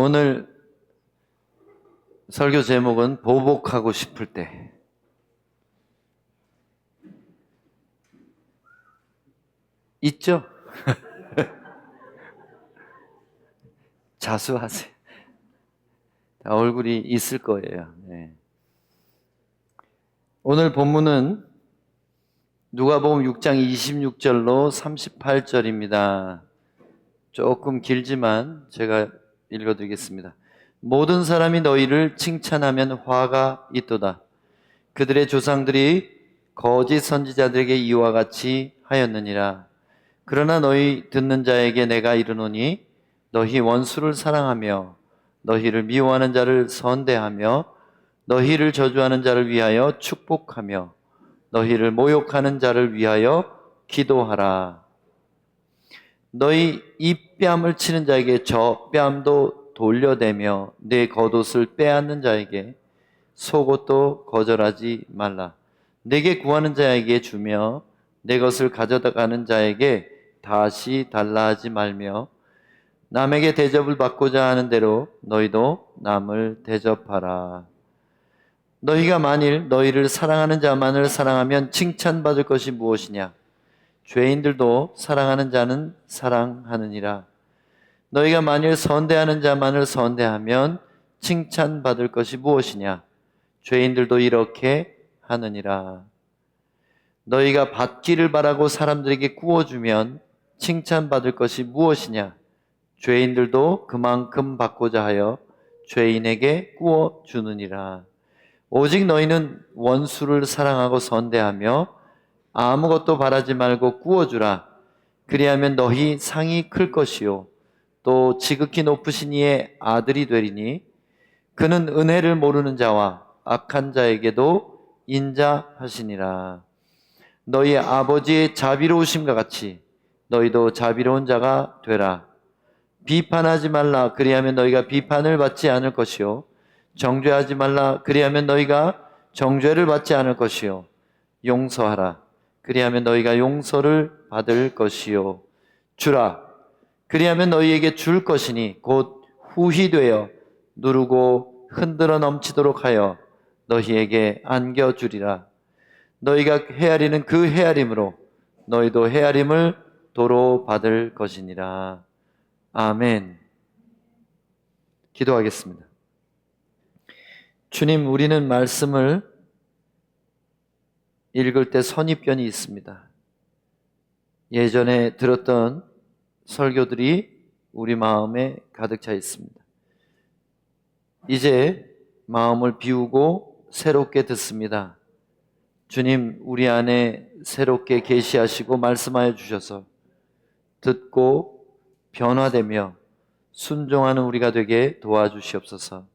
오늘 설교 제목은 보복하고 싶을 때. 있죠? 자수하세요. 얼굴이 있을 거예요. 네. 오늘 본문은 누가복음 6장 26절로 38절입니다. 조금 길지만 제가 읽어드리겠습니다. 모든 사람이 너희를 칭찬하면 화가 있도다. 그들의 조상들이 거짓 선지자들에게 이와 같이 하였느니라. 그러나 너희 듣는 자에게 내가 이르노니 너희 원수를 사랑하며 너희를 미워하는 자를 선대하며 너희를 저주하는 자를 위하여 축복하며 너희를 모욕하는 자를 위하여 기도하라. 너희 입뺨을 치는 자에게 저 뺨도 돌려대며 내 겉옷을 빼앗는 자에게 속옷도 거절하지 말라. 내게 구하는 자에게 주며 내 것을 가져가는 자에게 다시 달라 하지 말며 남에게 대접을 받고자 하는 대로 너희도 남을 대접하라. 너희가 만일 너희를 사랑하는 자만을 사랑하면 칭찬받을 것이 무엇이냐? 죄인들도 사랑하는 자는 사랑하느니라. 너희가 만일 선대하는 자만을 선대하면 칭찬받을 것이 무엇이냐? 죄인들도 이렇게 하느니라. 너희가 받기를 바라고 사람들에게 구워주면 칭찬받을 것이 무엇이냐? 죄인들도 그만큼 받고자 하여 죄인에게 구워주느니라. 오직 너희는 원수를 사랑하고 선대하며 아무것도 바라지 말고 구워주라. 그리하면 너희 상이 클 것이요 또 지극히 높으신 이의 아들이 되리니 그는 은혜를 모르는 자와 악한 자에게도 인자하시니라. 너희 아버지의 자비로우심과 같이 너희도 자비로운 자가 되라. 비판하지 말라. 그리하면 너희가 비판을 받지 않을 것이요 정죄하지 말라. 그리하면 너희가 정죄를 받지 않을 것이요 용서하라. 그리하면 너희가 용서를 받을 것이요 주라. 그리하면 너희에게 줄 것이니 곧 후히 되어 누르고 흔들어 넘치도록 하여 너희에게 안겨주리라. 너희가 헤아리는 그 헤아림으로 너희도 헤아림을 도로 받을 것이니라. 아멘. 기도하겠습니다. 주님, 우리는 말씀을 읽을 때 선입견이 있습니다. 예전에 들었던 설교들이 우리 마음에 가득 차 있습니다. 이제 마음을 비우고 새롭게 듣습니다. 주님, 우리 안에 새롭게 계시하시고 말씀하여 주셔서 듣고 변화되며 순종하는 우리가 되게 도와주시옵소서.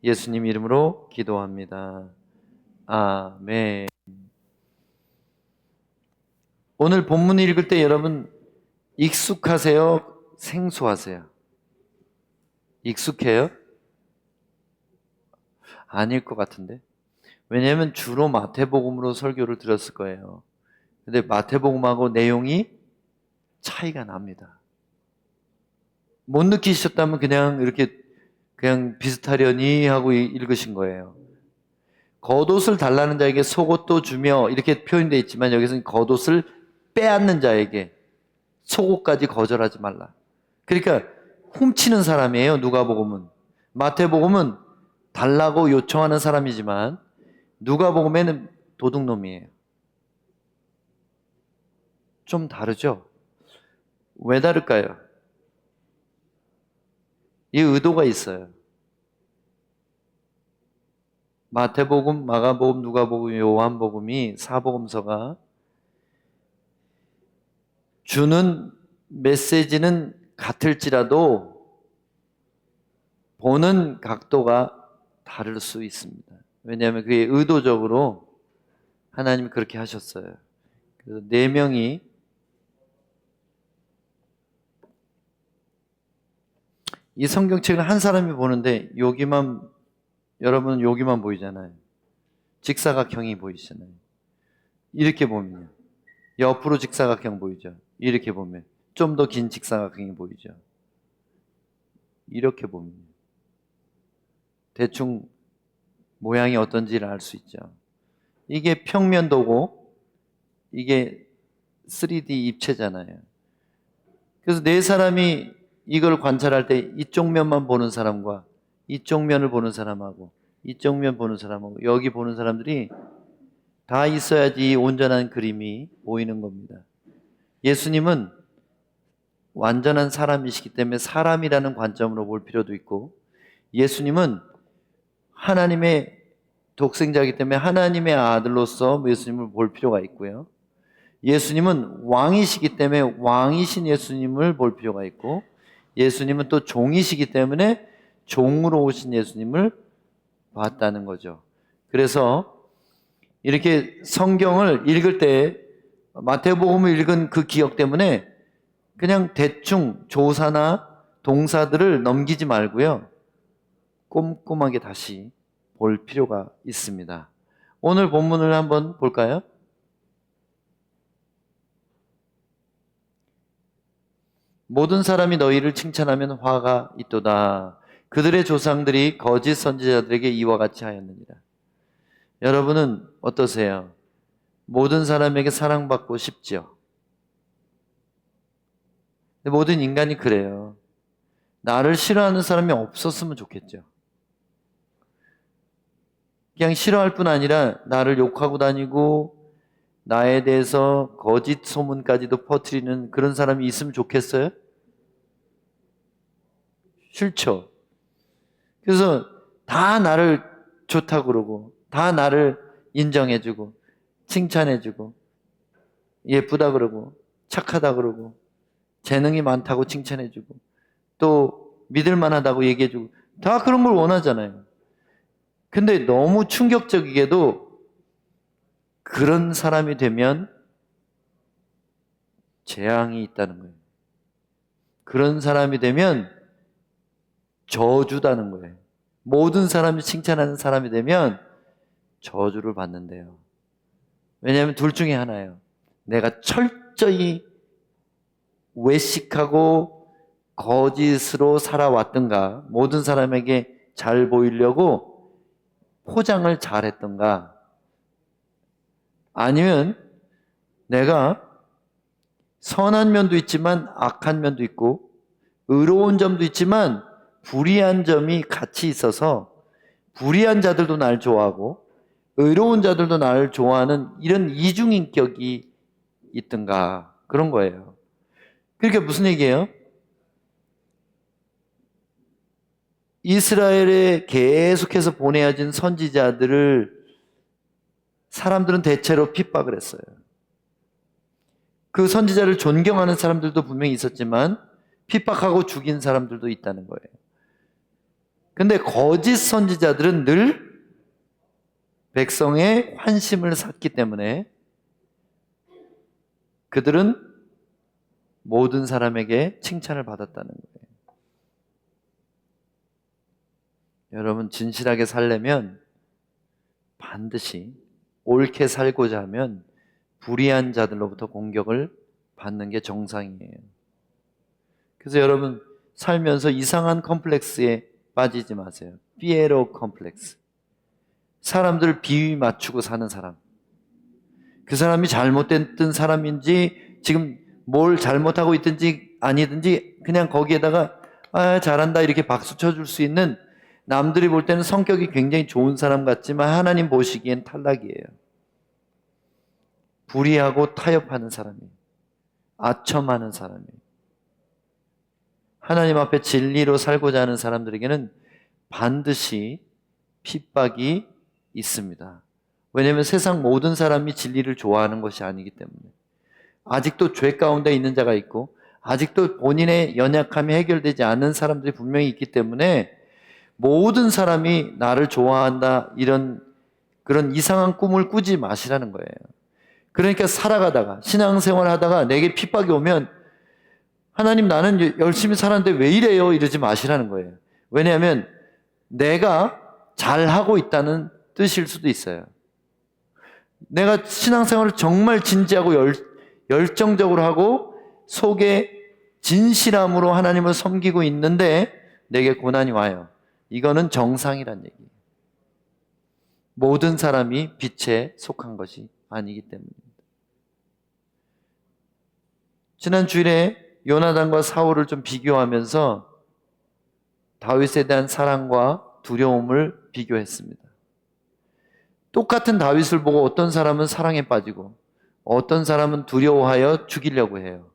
예수님 이름으로 기도합니다. 아멘. 오늘 본문 읽을 때 여러분 익숙하세요? 생소하세요? 익숙해요? 아닐 것 같은데. 왜냐하면 주로 마태복음으로 설교를 들었을 거예요. 근데 마태복음하고 내용이 차이가 납니다. 못 느끼셨다면 그냥 이렇게 그냥 비슷하려니 하고 읽으신 거예요. 겉옷을 달라는 자에게 속옷도 주며 이렇게 표현되어 있지만 여기서는 겉옷을 빼앗는 자에게 속옷까지 거절하지 말라. 그러니까 훔치는 사람이에요. 누가복음은. 마태복음은 달라고 요청하는 사람이지만 누가복음에는 도둑놈이에요. 좀 다르죠? 왜 다를까요? 이 의도가 있어요. 마태복음, 마가복음, 누가복음, 요한복음이 사복음서가 주는 메시지는 같을지라도 보는 각도가 다를 수 있습니다. 왜냐하면 그게 의도적으로 하나님이 그렇게 하셨어요. 그래서 4명이 이 성경책을 한 사람이 보는데 여러분은 여기만 보이잖아요. 직사각형이 보이잖아요. 이렇게 보면 옆으로 직사각형 보이죠. 이렇게 보면 좀 더 긴 직사각형이 보이죠. 이렇게 보면 대충 모양이 어떤지를 알 수 있죠. 이게 평면도고 이게 3D 입체잖아요. 그래서 네 사람이 이걸 관찰할 때 이쪽 면만 보는 사람과 이쪽 면을 보는 사람하고 이쪽 면 보는 사람하고 여기 보는 사람들이 다 있어야지 온전한 그림이 보이는 겁니다. 예수님은 완전한 사람이시기 때문에 사람이라는 관점으로 볼 필요도 있고, 예수님은 하나님의 독생자이기 때문에 하나님의 아들로서 예수님을 볼 필요가 있고요. 예수님은 왕이시기 때문에 왕이신 예수님을 볼 필요가 있고, 예수님은 또 종이시기 때문에 종으로 오신 예수님을 봤다는 거죠. 그래서 이렇게 성경을 읽을 때 마태복음을 읽은 그 기억 때문에 그냥 대충 조사나 동사들을 넘기지 말고요, 꼼꼼하게 다시 볼 필요가 있습니다. 오늘 본문을 한번 볼까요? 모든 사람이 너희를 칭찬하면 화가 있도다. 그들의 조상들이 거짓 선지자들에게 이와 같이 하였느니라. 여러분은 어떠세요? 모든 사람에게 사랑받고 싶죠? 모든 인간이 그래요. 나를 싫어하는 사람이 없었으면 좋겠죠. 그냥 싫어할 뿐 아니라 나를 욕하고 다니고 나에 대해서 거짓 소문까지도 퍼뜨리는 그런 사람이 있으면 좋겠어요? 싫죠. 그래서 다 나를 좋다고 그러고 다 나를 인정해주고 칭찬해주고 예쁘다 그러고 착하다 그러고 재능이 많다고 칭찬해주고 또 믿을만하다고 얘기해주고 다 그런 걸 원하잖아요. 근데 너무 충격적이게도 그런 사람이 되면 재앙이 있다는 거예요. 그런 사람이 되면 저주다는 거예요. 모든 사람이 칭찬하는 사람이 되면 저주를 받는데요. 왜냐하면 둘 중에 하나예요. 내가 철저히 외식하고 거짓으로 살아왔던가, 모든 사람에게 잘 보이려고 포장을 잘했던가, 아니면 내가 선한 면도 있지만 악한 면도 있고 의로운 점도 있지만 불의한 점이 같이 있어서 불의한 자들도 날 좋아하고 의로운 자들도 나를 좋아하는 이런 이중인격이 있던가, 그런 거예요. 그러니까 무슨 얘기예요? 이스라엘에 계속해서 보내어진 선지자들을 사람들은 대체로 핍박을 했어요. 그 선지자를 존경하는 사람들도 분명히 있었지만 핍박하고 죽인 사람들도 있다는 거예요. 근데 거짓 선지자들은 늘 백성의 환심을 샀기 때문에 그들은 모든 사람에게 칭찬을 받았다는 거예요. 여러분, 진실하게 살려면 반드시 옳게 살고자 하면 불의한 자들로부터 공격을 받는 게 정상이에요. 그래서 여러분, 살면서 이상한 컴플렉스에 빠지지 마세요. 피에로 컴플렉스. 사람들을 비위 맞추고 사는 사람. 그 사람이 잘못됐던 사람인지 지금 뭘 잘못하고 있든지 아니든지 그냥 거기에다가 잘한다 이렇게 박수 쳐줄 수 있는, 남들이 볼 때는 성격이 굉장히 좋은 사람 같지만 하나님 보시기엔 탈락이에요. 불의하고 타협하는 사람이에요. 아첨하는 사람이에요. 하나님 앞에 진리로 살고자 하는 사람들에게는 반드시 핍박이 있습니다. 왜냐하면 세상 모든 사람이 진리를 좋아하는 것이 아니기 때문에. 아직도 죄 가운데 있는 자가 있고 아직도 본인의 연약함이 해결되지 않은 사람들이 분명히 있기 때문에 모든 사람이 나를 좋아한다, 이런 그런 이상한 꿈을 꾸지 마시라는 거예요. 그러니까 살아가다가 신앙생활 하다가 내게 핍박이 오면 하나님, 나는 열심히 살았는데 왜 이래요? 이러지 마시라는 거예요. 왜냐하면 내가 잘하고 있다는 뜻일 수도 있어요. 내가 신앙생활을 정말 진지하고 열정적으로 하고 속에 진실함으로 하나님을 섬기고 있는데 내게 고난이 와요. 이거는 정상이란 얘기예요. 모든 사람이 빛에 속한 것이 아니기 때문입니다. 지난 주일에 요나단과 사울을 좀 비교하면서 다윗에 대한 사랑과 두려움을 비교했습니다. 똑같은 다윗을 보고 어떤 사람은 사랑에 빠지고 어떤 사람은 두려워하여 죽이려고 해요.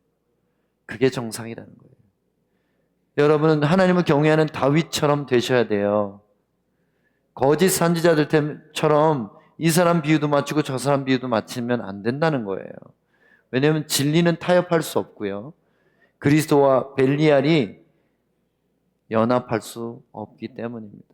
그게 정상이라는 거예요. 여러분은 하나님을 경외하는 다윗처럼 되셔야 돼요. 거짓 선지자들처럼 이 사람 비유도 맞추고 저 사람 비유도 맞추면 안 된다는 거예요. 왜냐하면 진리는 타협할 수 없고요. 그리스도와 벨리알이 연합할 수 없기 때문입니다.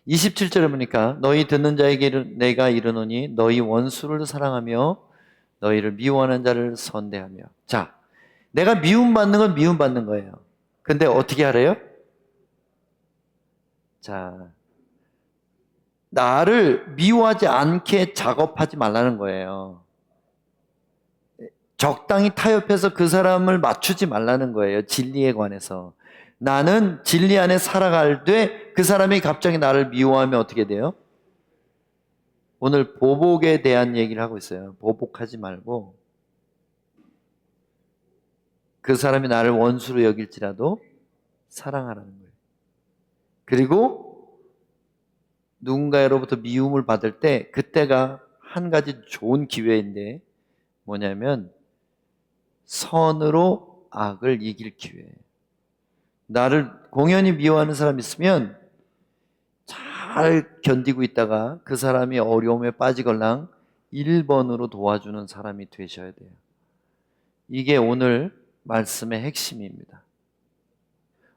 (27절에) 보니까 너희 듣는 자에게 내가 이르노니 너희 원수를 사랑하며 너희를 미워하는 자를 선대하며. 자, 내가 미움받는 건 미움받는 거예요. 근데 어떻게 하래요? 자, 나를 미워하지 않게 작업하지 말라는 거예요. 적당히 타협해서 그 사람을 맞추지 말라는 거예요. 진리에 관해서. 나는 진리 안에 살아갈 때 그 사람이 갑자기 나를 미워하면 어떻게 돼요? 오늘 보복에 대한 얘기를 하고 있어요. 보복하지 말고 그 사람이 나를 원수로 여길지라도 사랑하라는 거예요. 그리고 누군가로부터 미움을 받을 때 그때가 한 가지 좋은 기회인데 뭐냐면 선으로 악을 이길 기회예요. 나를 공연히 미워하는 사람이 있으면 잘 견디고 있다가 그 사람이 어려움에 빠지걸랑 1번으로 도와주는 사람이 되셔야 돼요. 이게 오늘 말씀의 핵심입니다.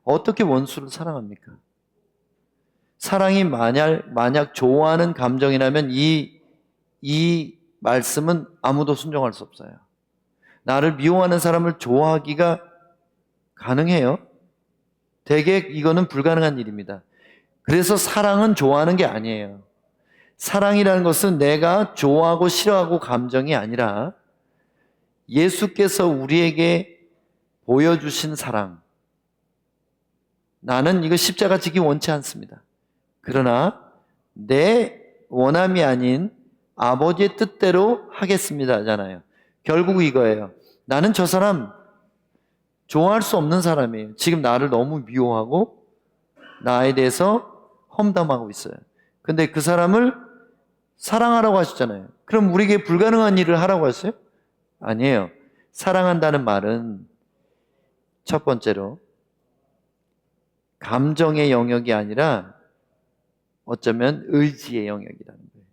어떻게 원수를 사랑합니까? 사랑이 만약 좋아하는 감정이라면 이 말씀은 아무도 순종할 수 없어요. 나를 미워하는 사람을 좋아하기가 가능해요? 대개 이거는 불가능한 일입니다. 그래서 사랑은 좋아하는 게 아니에요. 사랑이라는 것은 내가 좋아하고 싫어하고 감정이 아니라 예수께서 우리에게 보여주신 사랑. 나는 이거 십자가 지기 원치 않습니다. 그러나 내 원함이 아닌 아버지의 뜻대로 하겠습니다 하잖아요. 결국 이거예요. 나는 저 사람 좋아할 수 없는 사람이에요. 지금 나를 너무 미워하고 나에 대해서 험담하고 있어요. 근데 그 사람을 사랑하라고 하셨잖아요. 그럼 우리에게 불가능한 일을 하라고 하셨어요? 아니에요. 사랑한다는 말은 첫 번째로 감정의 영역이 아니라 어쩌면 의지의 영역이라는 거예요.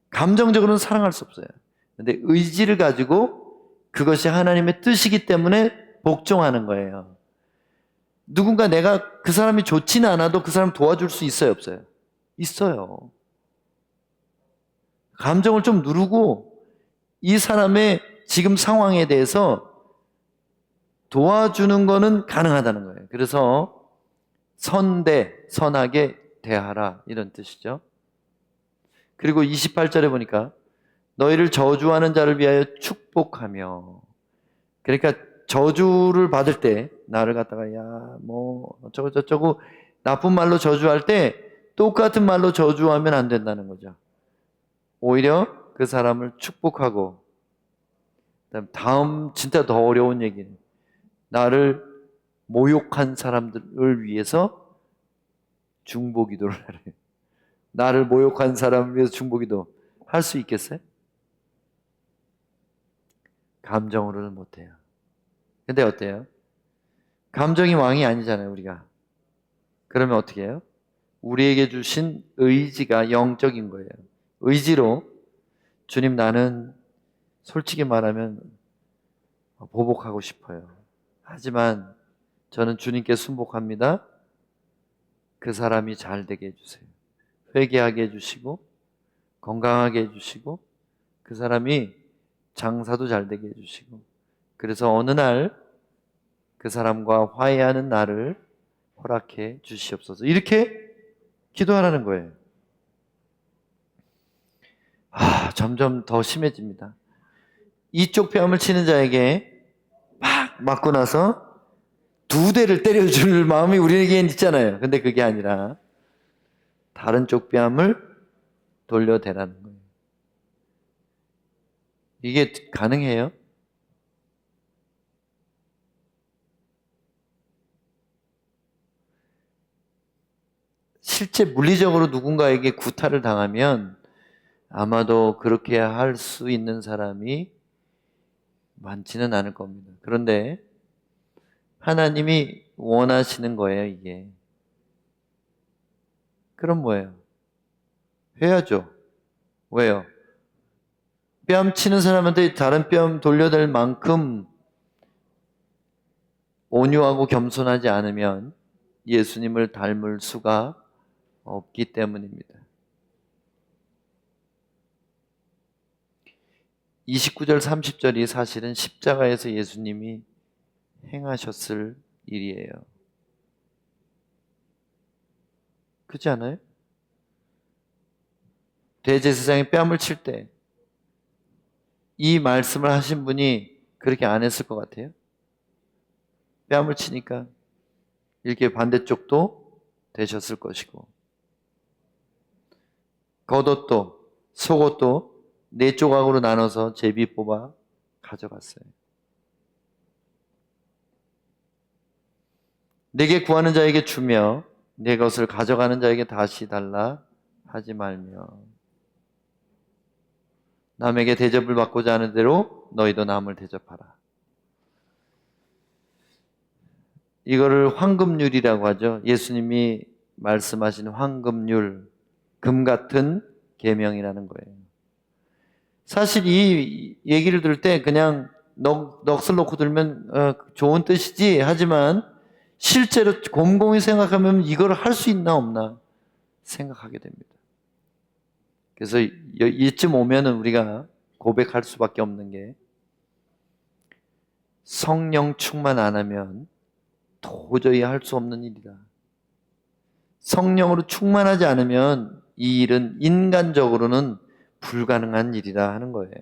감정적으로는 사랑할 수 없어요. 근데 의지를 가지고 그것이 하나님의 뜻이기 때문에 복종하는 거예요. 누군가 내가 그 사람이 좋지는 않아도 그 사람 도와줄 수 있어요, 없어요? 있어요. 감정을 좀 누르고 이 사람의 지금 상황에 대해서 도와주는 거는 가능하다는 거예요. 그래서 선하게 대하라 이런 뜻이죠. 그리고 28절에 보니까 너희를 저주하는 자를 위하여 축복하며. 그러니까 저주를 받을 때 나를 갖다가 어쩌고 저쩌고 나쁜 말로 저주할 때 똑같은 말로 저주하면 안 된다는 거죠. 오히려 그 사람을 축복하고, 다음 진짜 더 어려운 얘기는 나를 모욕한 사람들을 위해서 중보기도를 하래요. 나를 모욕한 사람을 위해서 중보기도 할 수 있겠어요? 감정으로는 못해요. 근데 어때요? 감정이 왕이 아니잖아요, 우리가. 그러면 어떻게 해요? 우리에게 주신 의지가 영적인 거예요. 의지로 주님, 나는 솔직히 말하면 보복하고 싶어요. 하지만 저는 주님께 순복합니다. 그 사람이 잘 되게 해주세요. 회개하게 해주시고 건강하게 해주시고 그 사람이 장사도 잘 되게 해주시고, 그래서 어느 날 그 사람과 화해하는 날을 허락해 주시옵소서. 이렇게 기도하라는 거예요. 점점 더 심해집니다. 이쪽 뺨을 치는 자에게 막 맞고 나서 두 대를 때려줄 마음이 우리에겐 있잖아요. 근데 그게 아니라 다른 쪽 뺨을 돌려대라는 거예요. 이게 가능해요? 실제 물리적으로 누군가에게 구타를 당하면 아마도 그렇게 할 수 있는 사람이 많지는 않을 겁니다. 그런데 하나님이 원하시는 거예요, 이게. 그럼 뭐예요? 해야죠. 왜요? 뺨 치는 사람한테 다른 뺨 돌려댈 만큼 온유하고 겸손하지 않으면 예수님을 닮을 수가 없기 때문입니다. 29절 30절이 사실은 십자가에서 예수님이 행하셨을 일이에요. 그렇지 않아요? 대제사장이 뺨을 칠 때 이 말씀을 하신 분이 그렇게 안 했을 것 같아요? 뺨을 치니까 이렇게 반대쪽도 되셨을 것이고, 겉옷도 속옷도 4조각으로 나눠서 제비 뽑아 가져갔어요. 내게 구하는 자에게 주며 내 것을 가져가는 자에게 다시 달라 하지 말며, 남에게 대접을 받고자 하는 대로 너희도 남을 대접하라. 이거를 황금률이라고 하죠. 예수님이 말씀하신 황금률, 금 같은 계명이라는 거예요. 사실 이 얘기를 들을 때 그냥 넋을 놓고 들면 좋은 뜻이지, 하지만 실제로 곰곰이 생각하면 이걸 할 수 있나 없나 생각하게 됩니다. 그래서 이쯤 오면은 우리가 고백할 수밖에 없는 게, 성령 충만 안 하면 도저히 할 수 없는 일이다. 성령으로 충만하지 않으면 이 일은 인간적으로는 불가능한 일이라 하는 거예요.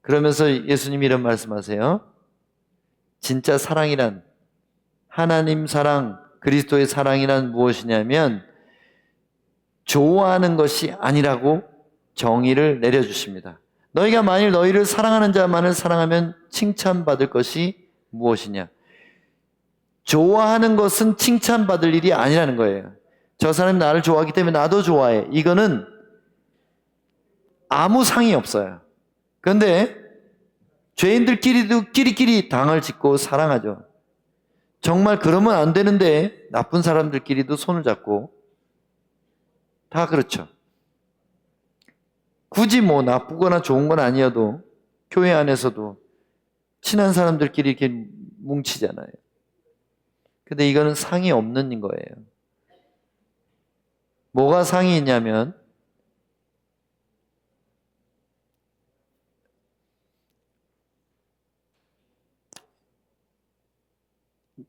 그러면서 예수님이 이런 말씀하세요. 진짜 사랑이란, 하나님 사랑, 그리스도의 사랑이란 무엇이냐면 좋아하는 것이 아니라고 정의를 내려주십니다. 너희가 만일 너희를 사랑하는 자만을 사랑하면 칭찬받을 것이 무엇이냐? 좋아하는 것은 칭찬받을 일이 아니라는 거예요. 저 사람이 나를 좋아하기 때문에 나도 좋아해. 이거는 아무 상이 없어요. 그런데 죄인들끼리도 끼리끼리 당을 짓고 사랑하죠. 정말 그러면 안 되는데 나쁜 사람들끼리도 손을 잡고 다 그렇죠. 굳이 뭐 나쁘거나 좋은 건 아니어도 교회 안에서도 친한 사람들끼리 이렇게 뭉치잖아요. 근데 이거는 상이 없는 거예요. 뭐가 상이 있냐면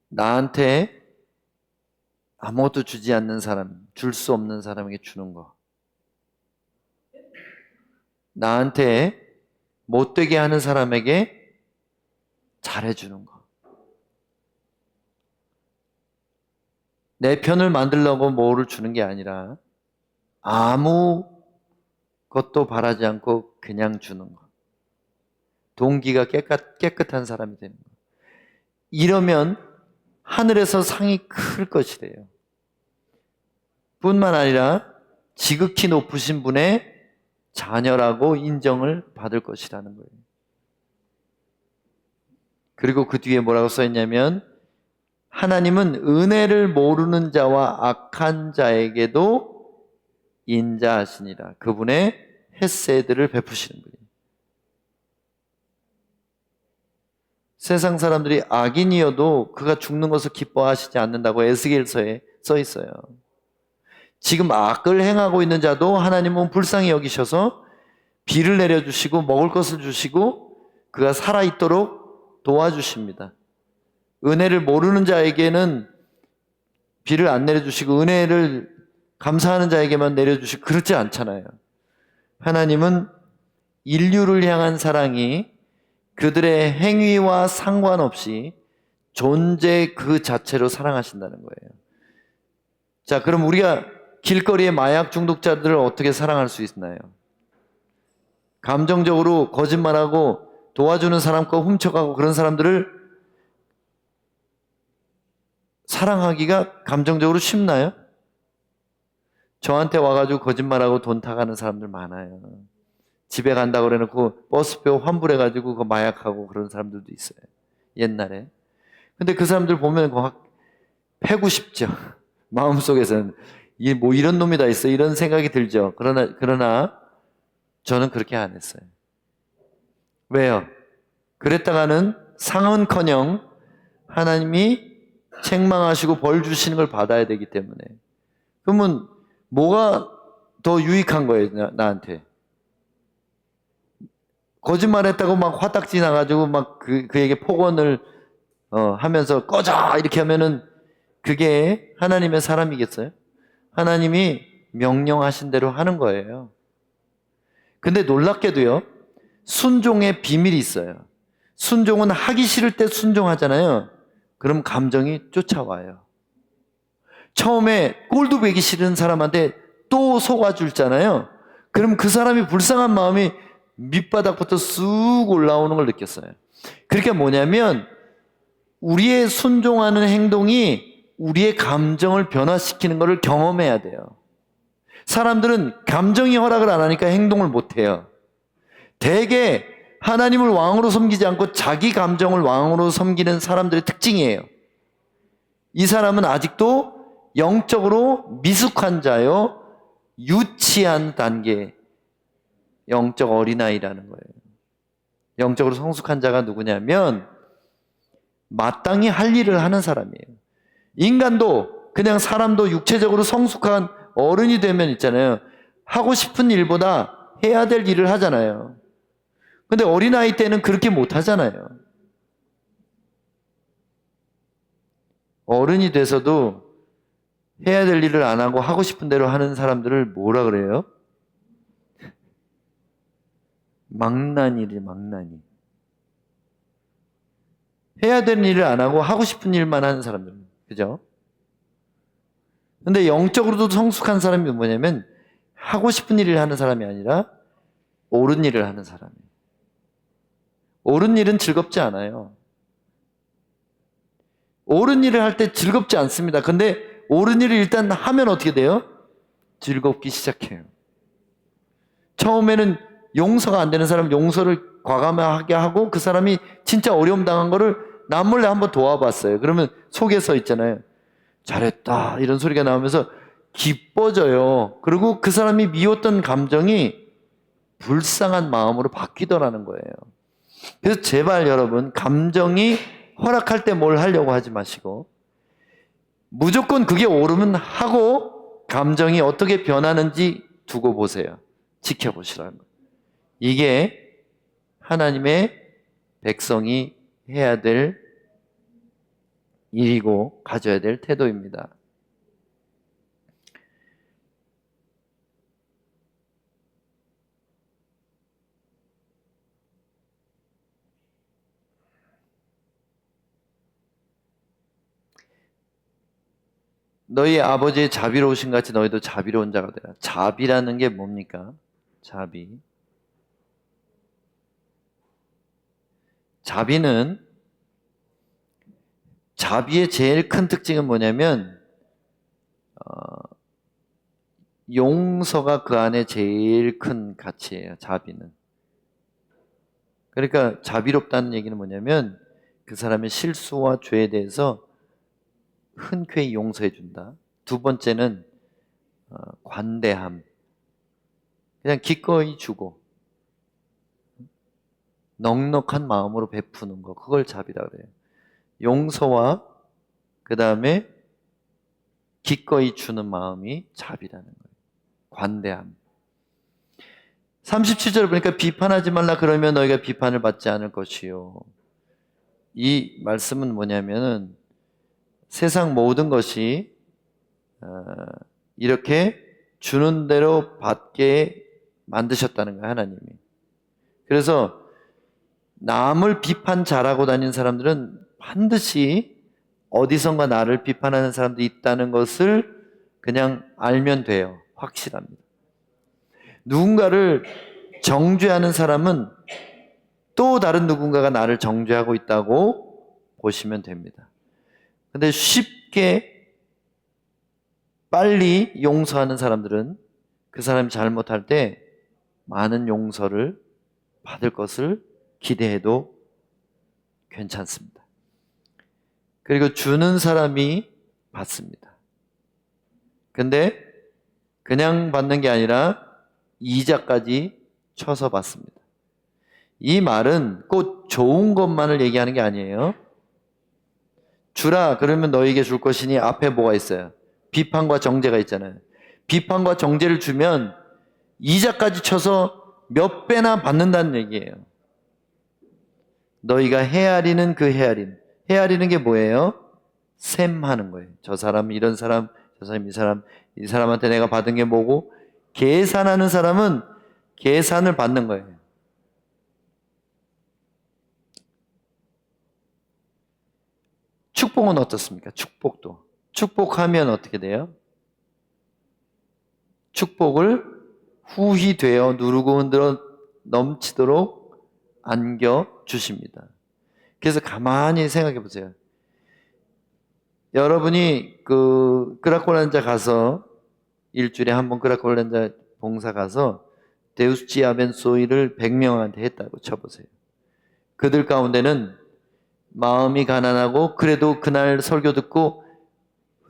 나한테 아무것도 주지 않는 사람, 줄 수 없는 사람에게 주는 거. 나한테 못되게 하는 사람에게 잘해주는 거. 내 편을 만들려고 뭐를 주는 게 아니라 아무것도 바라지 않고 그냥 주는 거. 동기가 깨끗한 사람이 되는 거. 이러면 하늘에서 상이 클 것이래요. 뿐만 아니라 지극히 높으신 분의 자녀라고 인정을 받을 것이라는 거예요. 그리고 그 뒤에 뭐라고 써있냐면 하나님은 은혜를 모르는 자와 악한 자에게도 인자하시니라. 그분의 헤세드를 베푸시는 분이에요. 세상 사람들이 악인이어도 그가 죽는 것을 기뻐하시지 않는다고 에스겔서에 써 있어요. 지금 악을 행하고 있는 자도 하나님은 불쌍히 여기셔서 비를 내려주시고 먹을 것을 주시고 그가 살아있도록 도와주십니다. 은혜를 모르는 자에게는 비를 안 내려주시고 은혜를 감사하는 자에게만 내려주시고 그렇지 않잖아요. 하나님은 인류를 향한 사랑이 그들의 행위와 상관없이 존재 그 자체로 사랑하신다는 거예요. 자, 그럼 우리가 길거리의 마약 중독자들을 어떻게 사랑할 수 있나요? 감정적으로 거짓말하고 도와주는 사람 거 훔쳐가고 그런 사람들을 사랑하기가 감정적으로 쉽나요? 저한테 와가지고 거짓말하고 돈 타가는 사람들 많아요. 집에 간다고 그래놓고 버스표 환불해가지고 그 마약하고 그런 사람들도 있어요. 옛날에. 근데 그 사람들 보면 확 패고 싶죠. 마음속에서는 뭐 이런 놈이 다 있어 이런 생각이 들죠. 그러나 저는 그렇게 안 했어요. 왜요? 그랬다가는 상은커녕 하나님이 책망하시고 벌 주시는 걸 받아야 되기 때문에. 그러면 뭐가 더 유익한 거예요, 나한테? 거짓말했다고 막 화딱지 나가지고 막 그에게 폭언을 하면서 꺼져 이렇게 하면은 그게 하나님의 사람이겠어요? 하나님이 명령하신 대로 하는 거예요. 근데 놀랍게도요, 순종의 비밀이 있어요. 순종은 하기 싫을 때 순종하잖아요. 그럼 감정이 쫓아와요. 처음에 꼴도 보기 싫은 사람한테 또 속아줄잖아요. 그럼 그 사람이 불쌍한 마음이 밑바닥부터 쑥 올라오는 걸 느꼈어요. 그러니까 뭐냐면 우리의 순종하는 행동이 우리의 감정을 변화시키는 것을 경험해야 돼요. 사람들은 감정이 허락을 안 하니까 행동을 못 해요. 대개 하나님을 왕으로 섬기지 않고 자기 감정을 왕으로 섬기는 사람들의 특징이에요. 이 사람은 아직도 영적으로 미숙한 자요, 유치한 단계, 영적 어린아이라는 거예요. 영적으로 성숙한 자가 누구냐면 마땅히 할 일을 하는 사람이에요. 인간도 그냥 사람도 육체적으로 성숙한 어른이 되면 있잖아요. 하고 싶은 일보다 해야 될 일을 하잖아요. 근데 어린아이 때는 그렇게 못 하잖아요. 어른이 돼서도 해야 될 일을 안 하고 하고 싶은 대로 하는 사람들을 뭐라 그래요? 망나니래, 망나니. 해야 되는 일을 안 하고 하고 싶은 일만 하는 사람들. 그죠? 근데 영적으로도 성숙한 사람이 뭐냐면 하고 싶은 일을 하는 사람이 아니라 옳은 일을 하는 사람이에요. 옳은 일은 즐겁지 않아요. 옳은 일을 할 때 즐겁지 않습니다. 근데 옳은 일을 일단 하면 어떻게 돼요? 즐겁기 시작해요. 처음에는 용서가 안 되는 사람은 용서를 과감하게 하고 그 사람이 진짜 어려움 당한 거를 남몰래 한번 도와봤어요. 그러면 속에 서 있잖아요. 잘했다 이런 소리가 나오면서 기뻐져요. 그리고 그 사람이 미웠던 감정이 불쌍한 마음으로 바뀌더라는 거예요. 그래서 제발 여러분 감정이 허락할 때 뭘 하려고 하지 마시고 무조건 그게 옳으면 하고 감정이 어떻게 변하는지 두고 보세요. 지켜보시라는 거예요. 이게 하나님의 백성이 해야 될 일이고 가져야 될 태도입니다. 너희 아버지의 자비로우신 같이 너희도 자비로운 자가 되라. 자비라는 게 뭡니까? 자비. 자비의 제일 큰 특징은 뭐냐면 용서가 그 안에 제일 큰 가치예요. 자비는. 그러니까 자비롭다는 얘기는 뭐냐면 그 사람의 실수와 죄에 대해서 흔쾌히 용서해 준다. 두 번째는 관대함. 그냥 기꺼이 주고 넉넉한 마음으로 베푸는 거. 그걸 자비라 그래요. 용서와 그 다음에 기꺼이 주는 마음이 자비라는 거예요. 관대함. 37절 보니까 비판하지 말라 그러면 너희가 비판을 받지 않을 것이요. 이 말씀은 뭐냐면은 세상 모든 것이 이렇게 주는 대로 받게 만드셨다는 거예요, 하나님이. 그래서 남을 비판 잘하고 다니는 사람들은 반드시 어디선가 나를 비판하는 사람도 있다는 것을 그냥 알면 돼요. 확실합니다. 누군가를 정죄하는 사람은 또 다른 누군가가 나를 정죄하고 있다고 보시면 됩니다. 근데 쉽게 빨리 용서하는 사람들은 그 사람이 잘못할 때 많은 용서를 받을 것을 기대해도 괜찮습니다. 그리고 주는 사람이 받습니다. 근데 그냥 받는 게 아니라 이자까지 쳐서 받습니다. 이 말은 꼭 좋은 것만을 얘기하는 게 아니에요. 주라 그러면 너에게 줄 것이니 앞에 뭐가 있어요? 비판과 정죄가 있잖아요. 비판과 정죄를 주면 이자까지 쳐서 몇 배나 받는다는 얘기예요. 너희가 헤아리는 그 헤아림. 헤아리는 게 뭐예요? 셈하는 거예요. 저 사람, 이런 사람, 저 사람, 이 사람한테 내가 받은 게 뭐고, 계산하는 사람은 계산을 받는 거예요. 축복은 어떻습니까? 축복도. 축복하면 어떻게 돼요? 축복을 후히 되어 누르고 흔들어 넘치도록 안겨주십니다. 그래서 가만히 생각해 보세요. 여러분이 그라콜란자 가서 일주일에 한 번 그라콜란자 봉사 가서 데우스치 아벤소이를 100명한테 했다고 쳐보세요. 그들 가운데는 마음이 가난하고 그래도 그날 설교 듣고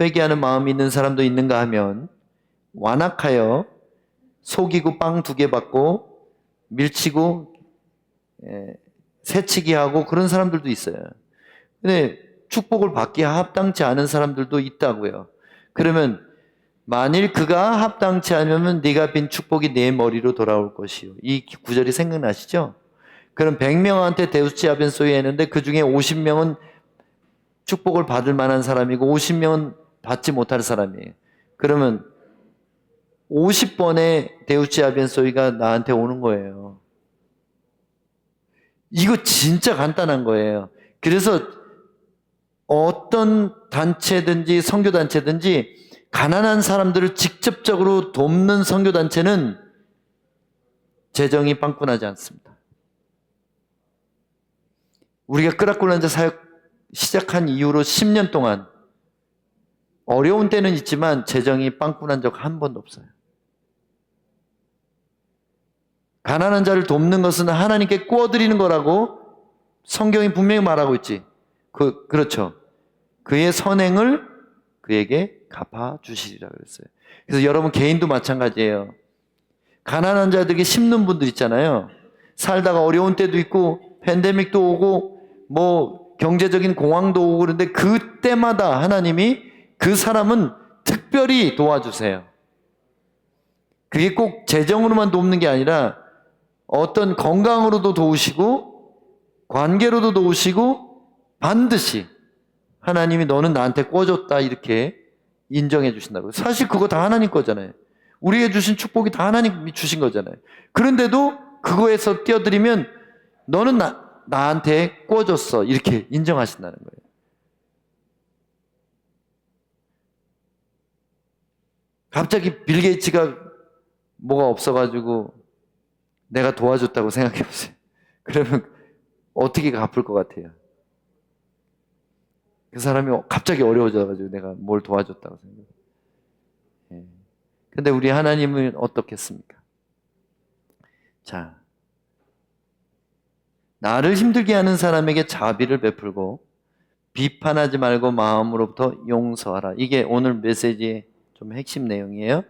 회개하는 마음이 있는 사람도 있는가 하면 완악하여 속이고 빵 2개 받고 밀치고 새치기 하고 그런 사람들도 있어요. 근데 축복을 받기에 합당치 않은 사람들도 있다고요. 그러면 만일 그가 합당치 않으면 네가 빈 축복이 내 머리로 돌아올 것이요. 이 구절이 생각나시죠? 그럼 100명한테 데우스치 아벤소이 했는데 그 중에 50명은 축복을 받을 만한 사람이고 50명은 받지 못할 사람이에요. 그러면 50번의 데우스치 아벤소이가 나한테 오는 거예요. 이거 진짜 간단한 거예요. 그래서 어떤 단체든지 선교단체든지 가난한 사람들을 직접적으로 돕는 선교단체는 재정이 빵꾸나지 않습니다. 우리가 끄라콜란자 사역 시작한 이후로 10년 동안 어려운 때는 있지만 재정이 빵꾸난 적 한 번도 없어요. 가난한 자를 돕는 것은 하나님께 구워드리는 거라고 성경이 분명히 말하고 있지. 그렇죠. 그의 선행을 그에게 갚아주시리라 그랬어요. 그래서 여러분 개인도 마찬가지예요. 가난한 자들에게 심는 분들 있잖아요. 살다가 어려운 때도 있고 팬데믹도 오고 뭐 경제적인 공황도 오고 그런데 그때마다 하나님이 그 사람은 특별히 도와주세요. 그게 꼭 재정으로만 돕는 게 아니라 어떤 건강으로도 도우시고 관계로도 도우시고 반드시 하나님이 너는 나한테 꿔줬다 이렇게 인정해 주신다고. 사실 그거 다 하나님 거잖아요. 우리에게 주신 축복이 다 하나님이 주신 거잖아요. 그런데도 그거에서 뛰어들이면 너는 나한테 꿔줬어 이렇게 인정하신다는 거예요. 갑자기 빌 게이츠가 뭐가 없어가지고 내가 도와줬다고 생각해 보세요. 그러면 어떻게 갚을 것 같아요? 그 사람이 갑자기 어려워져가지고 내가 뭘 도와줬다고 생각해요. 근데 우리 하나님은 어떻겠습니까? 자, 나를 힘들게 하는 사람에게 자비를 베풀고 비판하지 말고 마음으로부터 용서하라. 이게 오늘 메시지의 좀 핵심 내용이에요.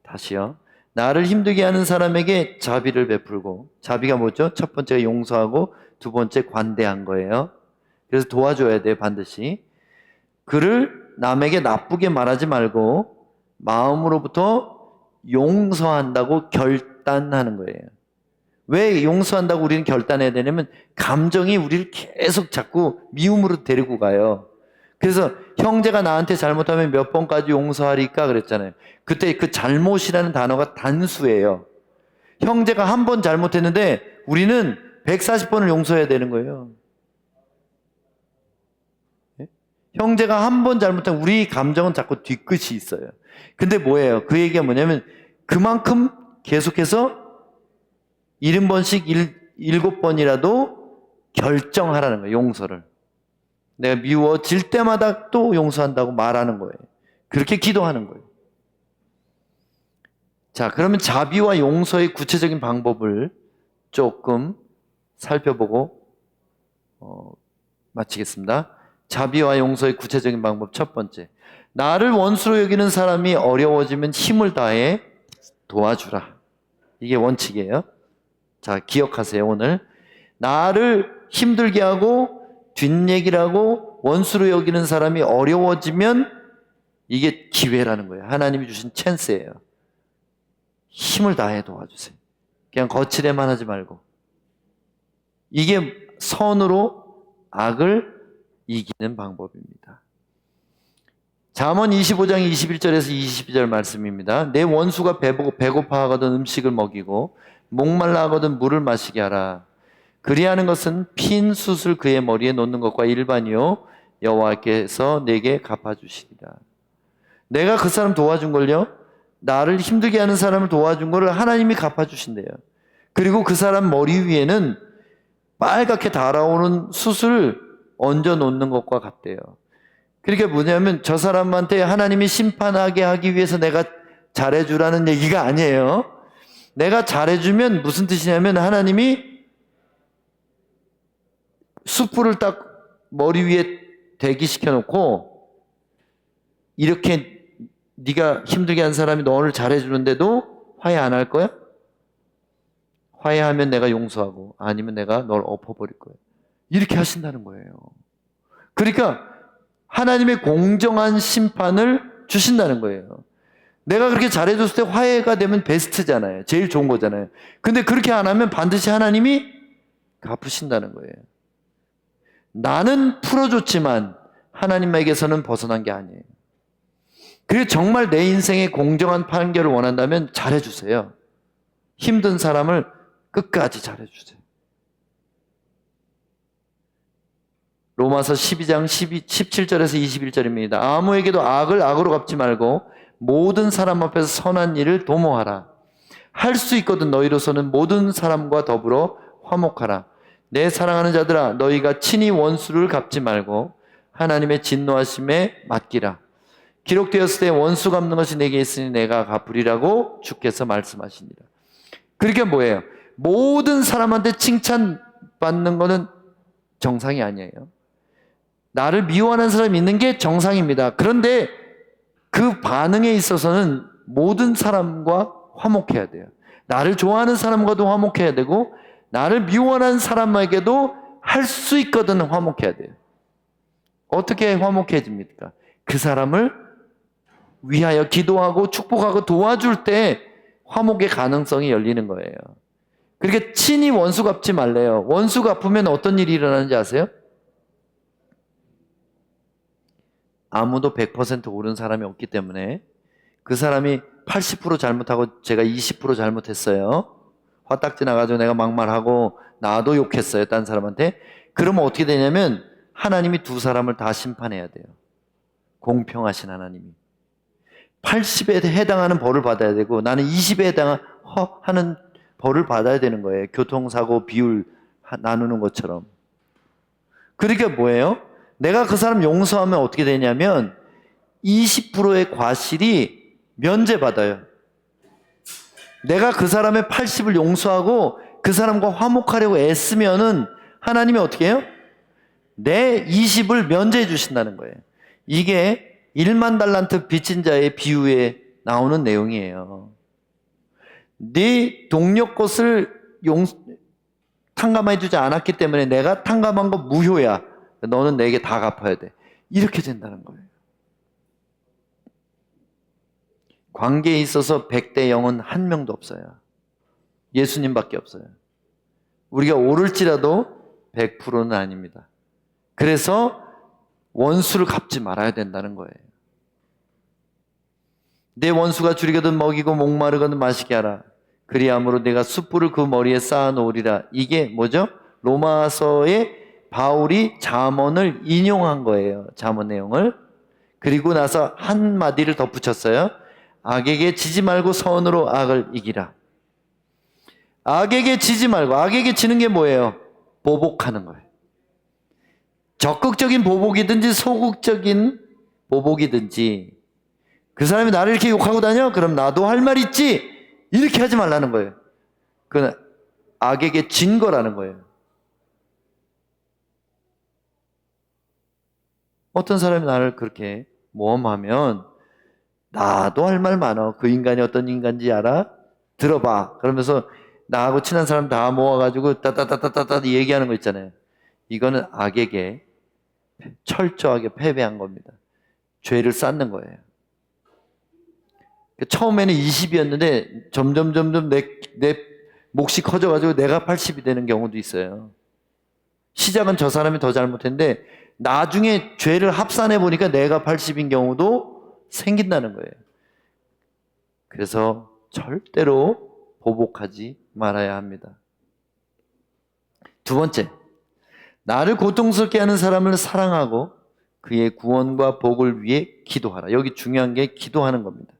다시요. 나를 힘들게 하는 사람에게 자비를 베풀고, 자비가 뭐죠? 첫 번째가 용서하고 두 번째 관대한 거예요. 그래서 도와줘야 돼요, 반드시. 그를 남에게 나쁘게 말하지 말고 마음으로부터 용서한다고 결단하는 거예요. 왜 용서한다고 우리는 결단해야 되냐면 감정이 우리를 계속 자꾸 미움으로 데리고 가요. 그래서 형제가 나한테 잘못하면 몇 번까지 용서하리까 그랬잖아요. 그때 그 잘못이라는 단어가 단수예요. 형제가 한 번 잘못했는데 우리는 140번을 용서해야 되는 거예요. 형제가 한 번 잘못하면 우리 감정은 자꾸 뒤끝이 있어요. 근데 뭐예요? 그 얘기가 뭐냐면 그만큼 계속해서 70번씩 7번이라도 결정하라는 거예요. 용서를. 내가 미워질 때마다 또 용서한다고 말하는 거예요. 그렇게 기도하는 거예요. 자, 그러면 자비와 용서의 구체적인 방법을 조금 살펴보고 마치겠습니다. 자비와 용서의 구체적인 방법 첫 번째. 나를 원수로 여기는 사람이 어려워지면 힘을 다해 도와주라. 이게 원칙이에요. 자, 기억하세요. 오늘 나를 힘들게 하고 뒷얘기를 하고 원수로 여기는 사람이 어려워지면 이게 기회라는 거예요. 하나님이 주신 찬스예요. 힘을 다해 도와주세요. 그냥 거칠에만 하지 말고. 이게 선으로 악을 이기는 방법입니다. 잠언 25장 21절에서 22절 말씀입니다. 내 원수가 배고파하거든 음식을 먹이고 목말라 하거든 물을 마시게 하라. 그리하는 것은 핀 숯을 그의 머리에 놓는 것과 일반이요 여호와께서 내게 갚아주시리라. 내가 그 사람 도와준 걸요, 나를 힘들게 하는 사람을 도와준 거를 하나님이 갚아주신대요. 그리고 그 사람 머리 위에는 빨갛게 달아오는 숯을 얹어 놓는 것과 같대요. 그러니까 뭐냐면 저 사람한테 하나님이 심판하게 하기 위해서 내가 잘해주라는 얘기가 아니에요. 내가 잘해주면 무슨 뜻이냐면 하나님이 숯불을 딱 머리 위에 대기시켜 놓고 이렇게 네가 힘들게 한 사람이 너를 잘해주는데도 화해 안 할 거야? 화해하면 내가 용서하고 아니면 내가 널 엎어버릴 거야. 이렇게 하신다는 거예요. 그러니까 하나님의 공정한 심판을 주신다는 거예요. 내가 그렇게 잘해줬을 때 화해가 되면 베스트잖아요. 제일 좋은 거잖아요. 근데 그렇게 안 하면 반드시 하나님이 갚으신다는 거예요. 나는 풀어줬지만 하나님에게서는 벗어난 게 아니에요. 그래서 정말 내 인생에 공정한 판결을 원한다면 잘해주세요. 힘든 사람을 끝까지 잘해주세요. 로마서 12장 17절에서 21절입니다. 아무에게도 악을 악으로 갚지 말고 모든 사람 앞에서 선한 일을 도모하라. 할 수 있거든 너희로서는 모든 사람과 더불어 화목하라. 내 사랑하는 자들아, 너희가 친히 원수를 갚지 말고 하나님의 진노하심에 맡기라. 기록되었을 때 원수 갚는 것이 내게 있으니 내가 갚으리라고 주께서 말씀하시니라. 그러니까 뭐예요? 모든 사람한테 칭찬받는 것은 정상이 아니에요. 나를 미워하는 사람이 있는 게 정상입니다. 그런데 그 반응에 있어서는 모든 사람과 화목해야 돼요. 나를 좋아하는 사람과도 화목해야 되고 나를 미워하는 사람에게도 할 수 있거든 화목해야 돼요. 어떻게 화목해집니까? 그 사람을 위하여 기도하고 축복하고 도와줄 때 화목의 가능성이 열리는 거예요. 그러니까 친히 원수 갚지 말래요. 원수 갚으면 어떤 일이 일어나는지 아세요? 아무도 100% 옳은 사람이 없기 때문에 그 사람이 80% 잘못하고 제가 20% 잘못했어요. 화딱지 나가지고 내가 막말하고 나도 욕했어요. 딴 사람한테. 그러면 어떻게 되냐면 하나님이 두 사람을 다 심판해야 돼요. 공평하신 하나님이. 80에 해당하는 벌을 받아야 되고 나는 20에 해당하는 벌을 받아야 되는 거예요. 교통사고 비율 나누는 것처럼. 그러니까 뭐예요? 내가 그 사람 용서하면 어떻게 되냐면 20%의 과실이 면제받아요. 내가 그 사람의 80을 용서하고 그 사람과 화목하려고 애쓰면은 하나님이 어떻게 해요? 내 20을 면제해 주신다는 거예요. 이게 1만 달란트 빚진 자의 비유에 나오는 내용이에요. 네 동료 것을 탕감해 주지 않았기 때문에 내가 탕감한 거 무효야. 너는 내게 다 갚아야 돼. 이렇게 된다는 거예요. 관계에 있어서 100대 0은 한 명도 없어요. 예수님밖에 없어요. 우리가 오를지라도 100%는 아닙니다. 그래서 원수를 갚지 말아야 된다는 거예요. 내 원수가 줄이거든 먹이고 목마르거든 마시게 하라. 그리함으로 내가 숯불을 그 머리에 쌓아 놓으리라. 이게 뭐죠? 로마서의 바울이 잠언을 인용한 거예요. 잠언 내용을. 그리고 나서 한 마디를 덧붙였어요. 악에게 지지 말고 선으로 악을 이기라. 악에게 지지 말고, 악에게 지는 게 뭐예요? 보복하는 거예요. 적극적인 보복이든지 소극적인 보복이든지, 그 사람이 나를 이렇게 욕하고 다녀? 그럼 나도 할 말 있지? 이렇게 하지 말라는 거예요. 그건 악에게 진 거라는 거예요. 어떤 사람이 나를 그렇게 모험하면 나도 할 말 많어. 그 인간이 어떤 인간인지 알아? 들어봐. 그러면서 나하고 친한 사람 다 모아가지고 따따따따따따 얘기하는 거 있잖아요. 이거는 악에게 철저하게 패배한 겁니다. 죄를 쌓는 거예요. 처음에는 20이었는데 점점 내 몫이 커져가지고 내가 80이 되는 경우도 있어요. 시작은 저 사람이 더 잘못했는데 나중에 죄를 합산해 보니까 내가 80인 경우도 생긴다는 거예요. 그래서 절대로 보복하지 말아야 합니다. 두 번째, 나를 고통스럽게 하는 사람을 사랑하고 그의 구원과 복을 위해 기도하라. 여기 중요한 게 기도하는 겁니다.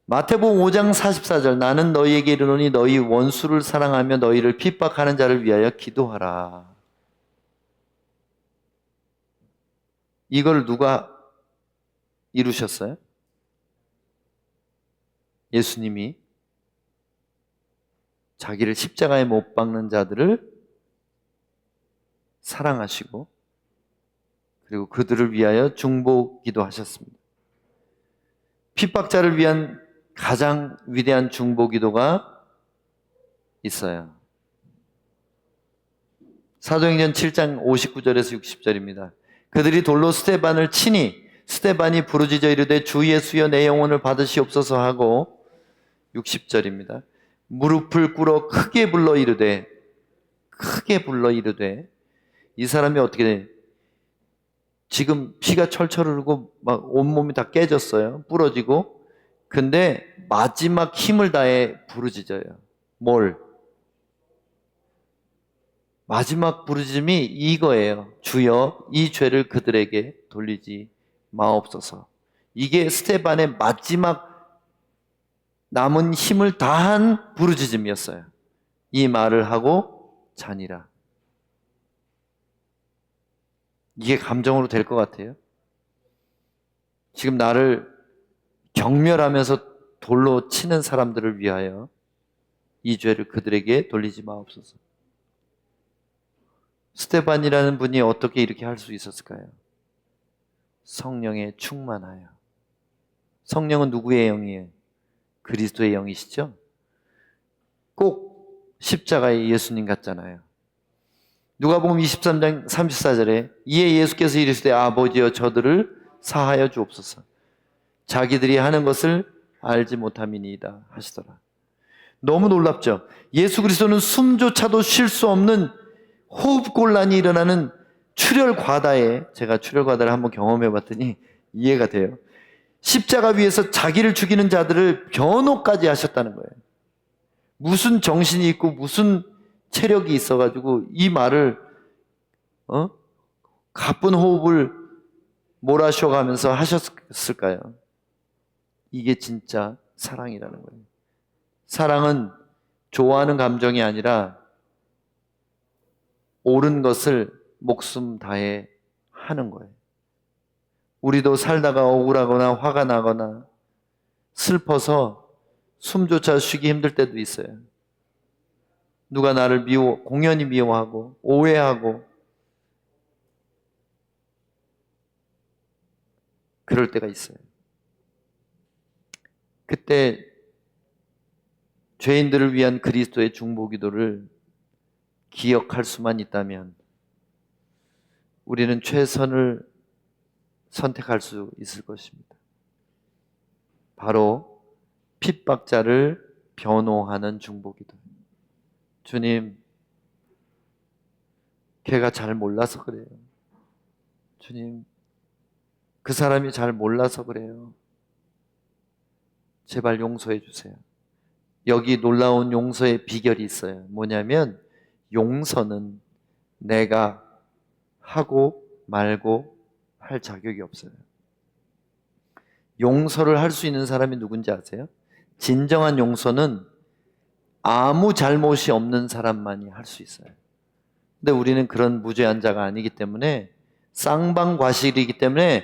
마태복음 5장 44절, 나는 너희에게 이르노니 너희 원수를 사랑하며 너희를 핍박하는 자를 위하여 기도하라. 이걸 누가 이루셨어요? 예수님이 자기를 십자가에 못 박는 자들을 사랑하시고 그리고 그들을 위하여 중보기도 하셨습니다. 핍박자를 위한 가장 위대한 중보기도가 있어요. 사도행전 7장 59절에서 60절입니다. 그들이 돌로 스데반을 치니 스데반이 부르짖어 이르되 주 예수여 내 영혼을 받으시옵소서 하고 60절입니다. 무릎을 꿇어 크게 불러 이르되 이 사람이 어떻게 돼? 지금 피가 철철 흐르고 막 온몸이 다 깨졌어요. 부러지고. 근데 마지막 힘을 다해 부르짖어요. 뭘? 마지막 부르짖음이 이거예요. 주여 이 죄를 그들에게 돌리지 마옵소서. 이게 스데반의 마지막 남은 힘을 다한 부르짖음이었어요. 이 말을 하고 자니라. 이게 감정으로 될 것 같아요? 지금 나를 경멸하면서 돌로 치는 사람들을 위하여 이 죄를 그들에게 돌리지 마옵소서. 스데반이라는 분이 어떻게 이렇게 할 수 있었을까요? 성령에 충만하여. 성령은 누구의 영이에요? 그리스도의 영이시죠? 꼭 십자가의 예수님 같잖아요. 누가복음 23장 34절에 이에 예수께서 이르시되 아버지여 저들을 사하여 주옵소서. 자기들이 하는 것을 알지 못함이니이다 하시더라. 너무 놀랍죠? 예수 그리스도는 숨조차도 쉴 수 없는 호흡곤란이 일어나는 출혈과다에, 제가 출혈과다를 한번 경험해 봤더니 이해가 돼요. 십자가 위에서 자기를 죽이는 자들을 변호까지 하셨다는 거예요. 무슨 정신이 있고 무슨 체력이 있어가지고 이 말을 가쁜 호흡을 몰아쉬어가면서 하셨을까요? 이게 진짜 사랑이라는 거예요. 사랑은 좋아하는 감정이 아니라 옳은 것을 목숨 다해 하는 거예요. 우리도 살다가 억울하거나 화가 나거나 슬퍼서 숨조차 쉬기 힘들 때도 있어요. 누가 나를 공연히 미워하고 오해하고 그럴 때가 있어요. 그때 죄인들을 위한 그리스도의 중보기도를 기억할 수만 있다면 우리는 최선을 선택할 수 있을 것입니다. 바로 핍박자를 변호하는 중보기도. 주님, 걔가 잘 몰라서 그래요. 주님, 그 사람이 잘 몰라서 그래요. 제발 용서해 주세요. 여기 놀라운 용서의 비결이 있어요. 뭐냐면 용서는 내가 하고 말고 할 자격이 없어요. 용서를 할 수 있는 사람이 누군지 아세요? 진정한 용서는 아무 잘못이 없는 사람만이 할 수 있어요. 근데 우리는 그런 무죄한 자가 아니기 때문에, 쌍방과실이기 때문에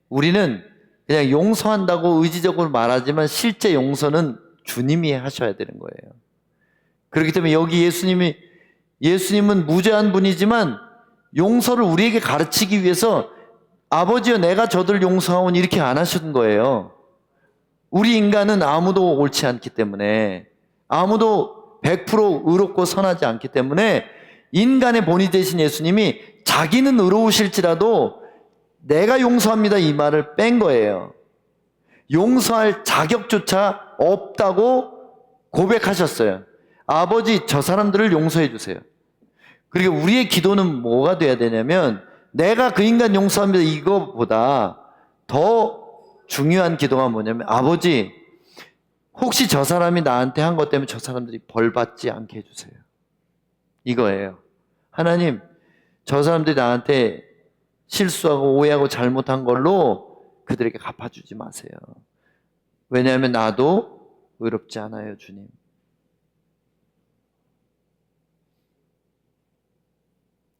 우리는 그냥 용서한다고 의지적으로 말하지만 실제 용서는 주님이 하셔야 되는 거예요. 그렇기 때문에 여기 예수님은 무죄한 분이지만 용서를 우리에게 가르치기 위해서 아버지여 내가 저들 용서하오니 이렇게 안 하신 거예요. 우리 인간은 아무도 옳지 않기 때문에, 아무도 100% 의롭고 선하지 않기 때문에 인간의 본이 되신 예수님이 자기는 의로우실지라도 내가 용서합니다 이 말을 뺀 거예요. 용서할 자격조차 없다고 고백하셨어요. 아버지 저 사람들을 용서해 주세요. 그리고 우리의 기도는 뭐가 돼야 되냐면, 내가 그 인간 용서합니다 이거보다 더 중요한 기도가 뭐냐면, 아버지 혹시 저 사람이 나한테 한 것 때문에 저 사람들이 벌 받지 않게 해주세요. 이거예요. 하나님, 저 사람들이 나한테 실수하고 오해하고 잘못한 걸로 그들에게 갚아주지 마세요. 왜냐하면 나도 의롭지 않아요, 주님.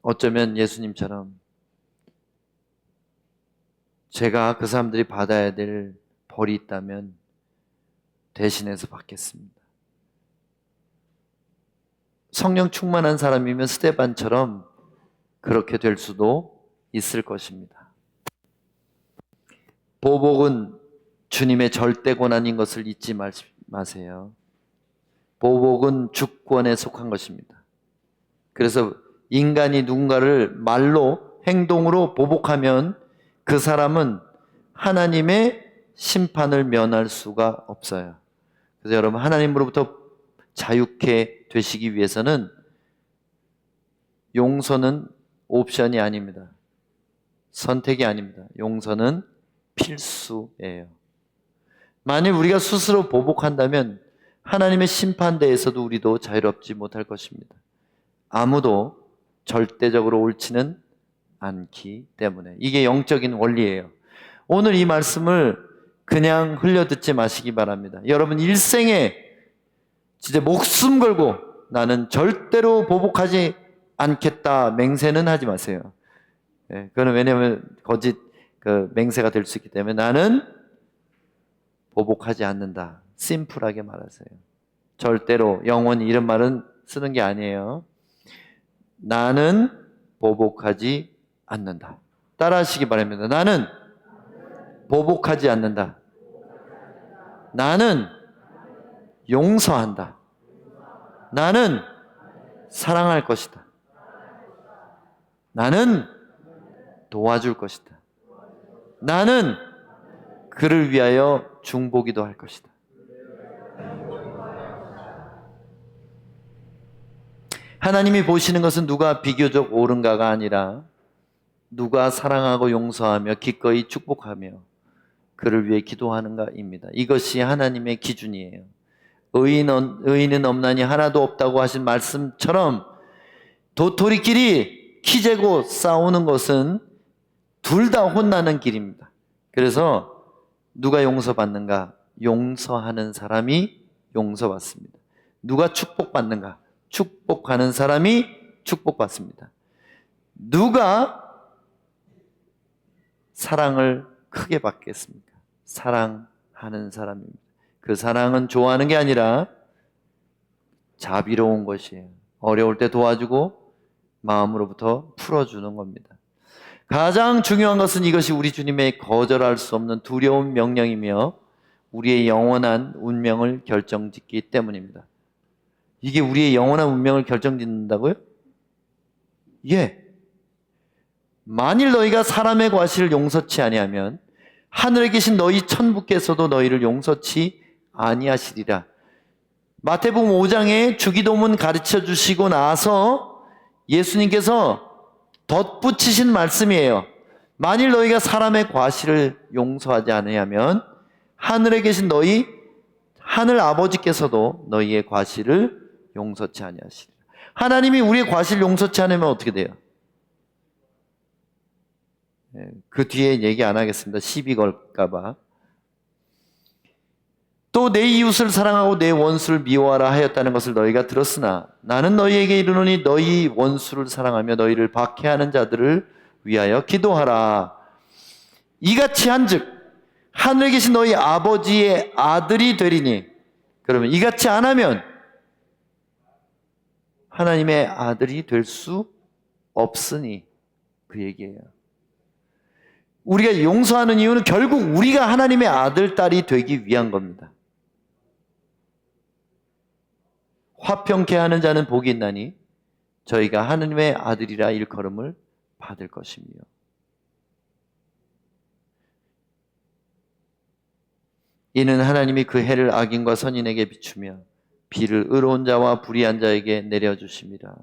어쩌면 예수님처럼 제가 그 사람들이 받아야 될 벌이 있다면 대신해서 받겠습니다. 성령 충만한 사람이면 스데반처럼 그렇게 될 수도 있을 것입니다. 보복은 주님의 절대 권한인 것을 잊지 마세요. 보복은 주권에 속한 것입니다. 그래서 인간이 누군가를 말로, 행동으로 보복하면 그 사람은 하나님의 심판을 면할 수가 없어요. 그래서 여러분, 하나님으로부터 자유케 되시기 위해서는 용서는 옵션이 아닙니다. 선택이 아닙니다. 용서는 필수예요. 만일 우리가 스스로 보복한다면 하나님의 심판대에서도 우리도 자유롭지 못할 것입니다. 아무도 절대적으로 옳지는 않기 때문에. 이게 영적인 원리예요. 오늘 이 말씀을 그냥 흘려듣지 마시기 바랍니다. 여러분 일생에 진짜 목숨 걸고 나는 절대로 보복하지 않겠다 맹세는 하지 마세요. 그거는 왜냐하면 거짓 맹세가 될 수 있기 때문에 나는 보복하지 않는다. 심플하게 말하세요. 절대로 영원히 이런 말은 쓰는 게 아니에요. 나는 보복하지 않는다. 따라하시기 바랍니다. 나는 보복하지 않는다. 나는 용서한다. 나는 사랑할 것이다. 나는 도와줄 것이다. 나는 그를 위하여 중보기도 할 것이다. 하나님이 보시는 것은 누가 비교적 옳은가가 아니라 누가 사랑하고 용서하며 기꺼이 축복하며 그를 위해 기도하는가입니다. 이것이 하나님의 기준이에요. 의인은 없나니 하나도 없다고 하신 말씀처럼 도토리끼리 키 재고 싸우는 것은 둘 다 혼나는 길입니다. 그래서 누가 용서받는가? 용서하는 사람이 용서받습니다. 누가 축복받는가? 축복하는 사람이 축복받습니다. 누가 사랑을 크게 받겠습니까? 사랑하는 사람입니다. 그 사랑은 좋아하는 게 아니라 자비로운 것이에요. 어려울 때 도와주고 마음으로부터 풀어주는 겁니다. 가장 중요한 것은 이것이 우리 주님의 거절할 수 없는 두려운 명령이며 우리의 영원한 운명을 결정짓기 때문입니다. 이게 우리의 영원한 운명을 결정짓는다고요? 예. 만일 너희가 사람의 과실을 용서치 아니하면 하늘에 계신 너희 천부께서도 너희를 용서치 아니하시리라. 마태복음 5장에 주기도문 가르쳐 주시고 나서 예수님께서 덧붙이신 말씀이에요. 만일 너희가 사람의 과실을 용서하지 않으면 하늘에 계신 너희 하늘 아버지께서도 너희의 과실을 용서치 아니하시리라. 하나님이 우리의 과실 용서치 않으면 어떻게 돼요? 그 뒤에 얘기 안 하겠습니다. 시비 걸까봐. 또 내 이웃을 사랑하고 내 원수를 미워하라 하였다는 것을 너희가 들었으나 나는 너희에게 이르노니 너희 원수를 사랑하며 너희를 박해하는 자들을 위하여 기도하라. 이같이 한즉 하늘에 계신 너희 아버지의 아들이 되리니. 그러면 이같이 안 하면 하나님의 아들이 될 수 없으니, 그 얘기예요. 우리가 용서하는 이유는 결국 우리가 하나님의 아들, 딸이 되기 위한 겁니다. 화평케 하는 자는 복이 있나니 저희가 하나님의 아들이라 일컬음을 받을 것이며. 이는 하나님이 그 해를 악인과 선인에게 비추며 비를 의로운 자와 불의한 자에게 내려주심이라.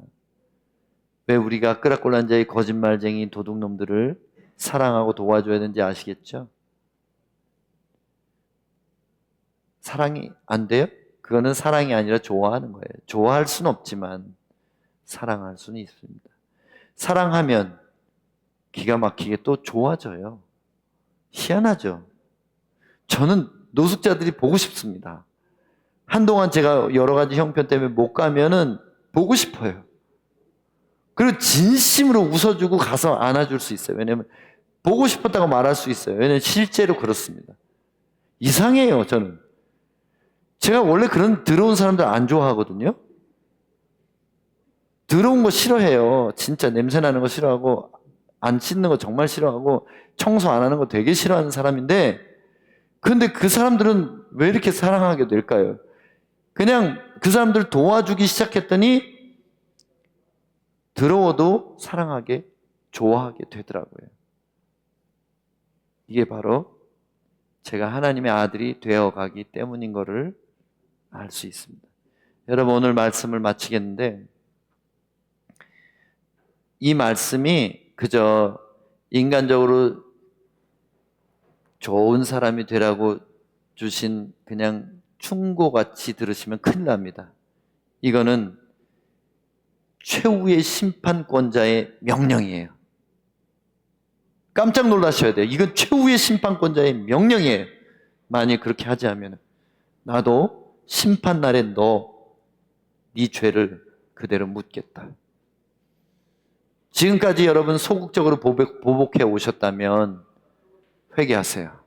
왜 우리가 끄락골란 자의 거짓말쟁이 도둑놈들을 사랑하고 도와줘야 되는지 아시겠죠? 사랑이 안 돼요? 그거는 사랑이 아니라 좋아하는 거예요. 좋아할 수는 없지만 사랑할 수는 있습니다. 사랑하면 기가 막히게 또 좋아져요. 희한하죠? 저는 노숙자들이 보고 싶습니다. 한동안 제가 여러 가지 형편 때문에 못 가면은 보고 싶어요. 그리고 진심으로 웃어주고 가서 안아줄 수 있어요. 왜냐하면 보고 싶었다고 말할 수 있어요. 왜냐하면 실제로 그렇습니다. 이상해요, 저는. 제가 원래 그런 더러운 사람들 안 좋아하거든요. 더러운 거 싫어해요. 진짜 냄새 나는 거 싫어하고, 안 씻는 거 정말 싫어하고, 청소 안 하는 거 되게 싫어하는 사람인데, 근데 그 사람들은 왜 이렇게 사랑하게 될까요? 그냥 그 사람들 도와주기 시작했더니 더러워도 사랑하게, 좋아하게 되더라고요. 이게 바로 제가 하나님의 아들이 되어가기 때문인 것을 알 수 있습니다. 여러분, 오늘 말씀을 마치겠는데, 이 말씀이 그저 인간적으로 좋은 사람이 되라고 주신 그냥 충고같이 들으시면 큰일 납니다. 이거는 최후의 심판권자의 명령이에요. 깜짝 놀라셔야 돼요. 이건 최후의 심판권자의 명령이에요. 만약 그렇게 하지 않으면 나도 심판날에 네 죄를 그대로 묻겠다. 지금까지 여러분 소극적으로 보복해 오셨다면 회개하세요.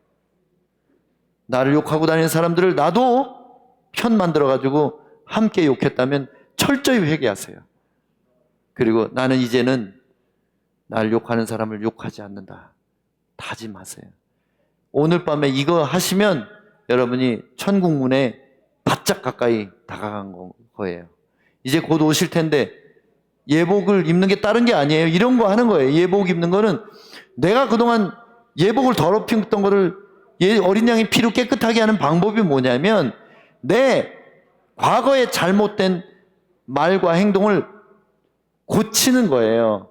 나를 욕하고 다니는 사람들을 나도 편 만들어가지고 함께 욕했다면 철저히 회개하세요. 그리고 나는 이제는 날 욕하는 사람을 욕하지 않는다. 다짐하세요. 오늘 밤에 이거 하시면 여러분이 천국 문에 바짝 가까이 다가간 거예요. 이제 곧 오실 텐데 예복을 입는 게 다른 게 아니에요. 이런 거 하는 거예요. 예복 입는 거는 내가 그동안 예복을 더럽혔던 거를 어린 양의 피로 깨끗하게 하는 방법이 뭐냐면 내 과거의 잘못된 말과 행동을 고치는 거예요.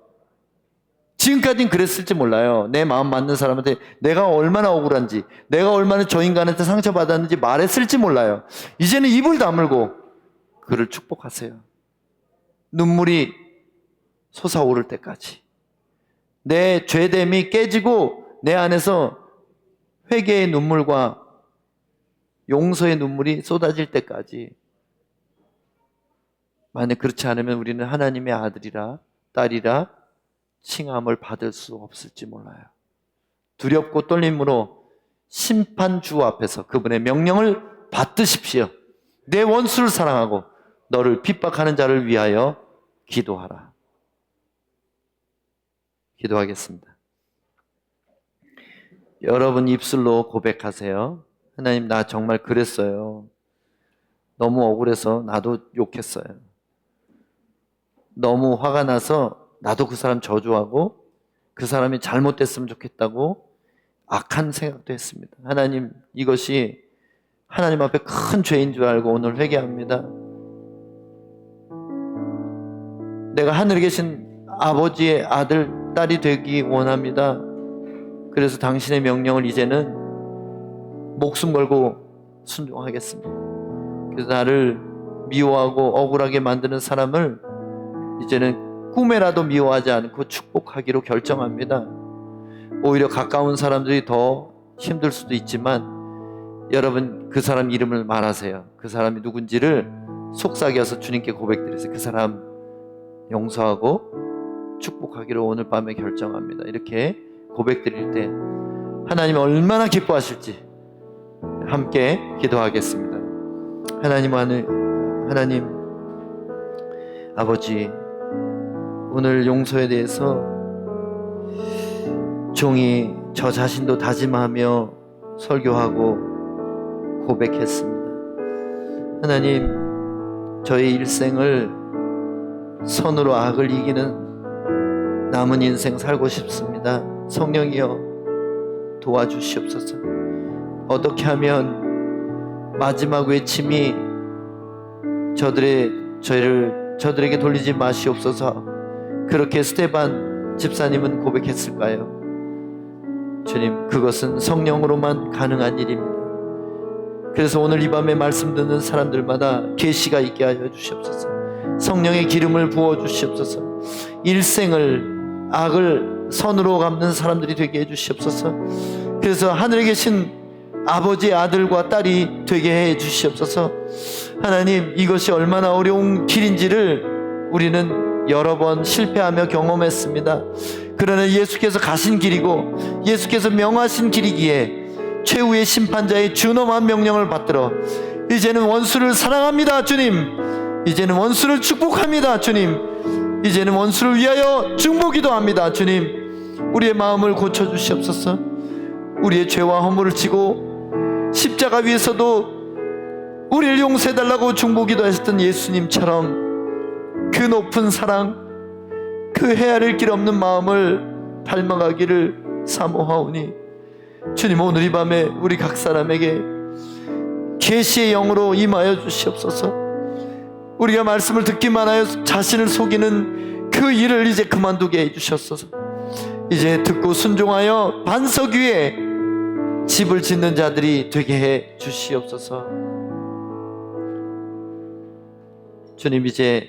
지금까지는 그랬을지 몰라요. 내 마음 맞는 사람한테 내가 얼마나 억울한지, 내가 얼마나 저 인간한테 상처받았는지 말했을지 몰라요. 이제는 입을 다물고 그를 축복하세요. 눈물이 솟아오를 때까지 내 죄됨이 깨지고 내 안에서 회개의 눈물과 용서의 눈물이 쏟아질 때까지. 만약 그렇지 않으면 우리는 하나님의 아들이라 딸이라 칭함을 받을 수 없을지 몰라요. 두렵고 떨림으로 심판주 앞에서 그분의 명령을 받드십시오. 내 원수를 사랑하고 너를 핍박하는 자를 위하여 기도하라. 기도하겠습니다. 여러분 입술로 고백하세요. 하나님, 나 정말 그랬어요. 너무 억울해서 나도 욕했어요. 너무 화가 나서 나도 그 사람 저주하고 그 사람이 잘못됐으면 좋겠다고 악한 생각도 했습니다. 하나님, 이것이 하나님 앞에 큰 죄인 줄 알고 오늘 회개합니다. 내가 하늘에 계신 아버지의 아들, 딸이 되기 원합니다. 그래서 당신의 명령을 이제는 목숨 걸고 순종하겠습니다. 그래서 나를 미워하고 억울하게 만드는 사람을 이제는 꿈에라도 미워하지 않고 축복하기로 결정합니다. 오히려 가까운 사람들이 더 힘들 수도 있지만 여러분 그 사람 이름을 말하세요. 그 사람이 누군지를 속삭여서 주님께 고백드리세요. 그 사람 용서하고 축복하기로 오늘 밤에 결정합니다. 이렇게 고백드릴 때 하나님 얼마나 기뻐하실지 함께 기도하겠습니다. 하나님 아버지, 오늘 용서에 대해서 종이 저 자신도 다짐하며 설교하고 고백했습니다. 하나님, 저의 일생을 선으로 악을 이기는 남은 인생 살고 싶습니다. 성령이여 도와주시옵소서. 어떻게 하면 마지막 외침이 저들에게 돌리지 마시옵소서. 그렇게 스데반 집사님은 고백했을까요? 주님, 그것은 성령으로만 가능한 일입니다. 그래서 오늘 이 밤에 말씀 듣는 사람들마다 계시가 있게 하여 주시옵소서. 성령의 기름을 부어 주시옵소서. 일생을 악을 선으로 갚는 사람들이 되게 해 주시옵소서. 그래서 하늘에 계신 아버지의 아들과 딸이 되게 해 주시옵소서. 하나님, 이것이 얼마나 어려운 길인지를 우리는 여러 번 실패하며 경험했습니다. 그러나 예수께서 가신 길이고 예수께서 명하신 길이기에 최후의 심판자의 준엄한 명령을 받들어 이제는 원수를 사랑합니다. 주님, 이제는 원수를 축복합니다. 주님, 이제는 원수를 위하여 중보기도 합니다. 주님, 우리의 마음을 고쳐주시옵소서. 우리의 죄와 허물을 지고 십자가 위에서도 우리를 용서해달라고 중보기도 하셨던 예수님처럼 그 높은 사랑, 그 헤아릴 길 없는 마음을 닮아가기를 사모하오니 주님, 오늘 이 밤에 우리 각 사람에게 계시의 영으로 임하여 주시옵소서. 우리가 말씀을 듣기만 하여 자신을 속이는 그 일을 이제 그만두게 해주셨소서. 이제 듣고 순종하여 반석 위에 집을 짓는 자들이 되게 해 주시옵소서. 주님, 이제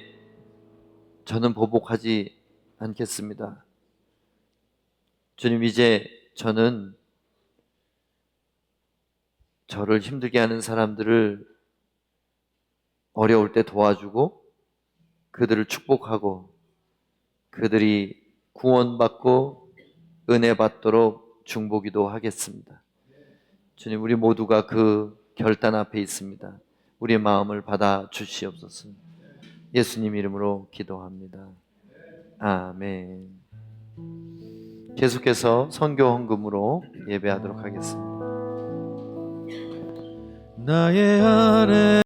저는 보복하지 않겠습니다. 주님, 이제 저는 저를 힘들게 하는 사람들을 어려울 때 도와주고 그들을 축복하고 그들이 구원받고 은혜 받도록 중보기도 하겠습니다. 주님, 우리 모두가 그 결단 앞에 있습니다. 우리의 마음을 받아 주시옵소서. 예수님 이름으로 기도합니다. 아멘. 계속해서 선교 헌금으로 예배하도록 하겠습니다. 나의 안에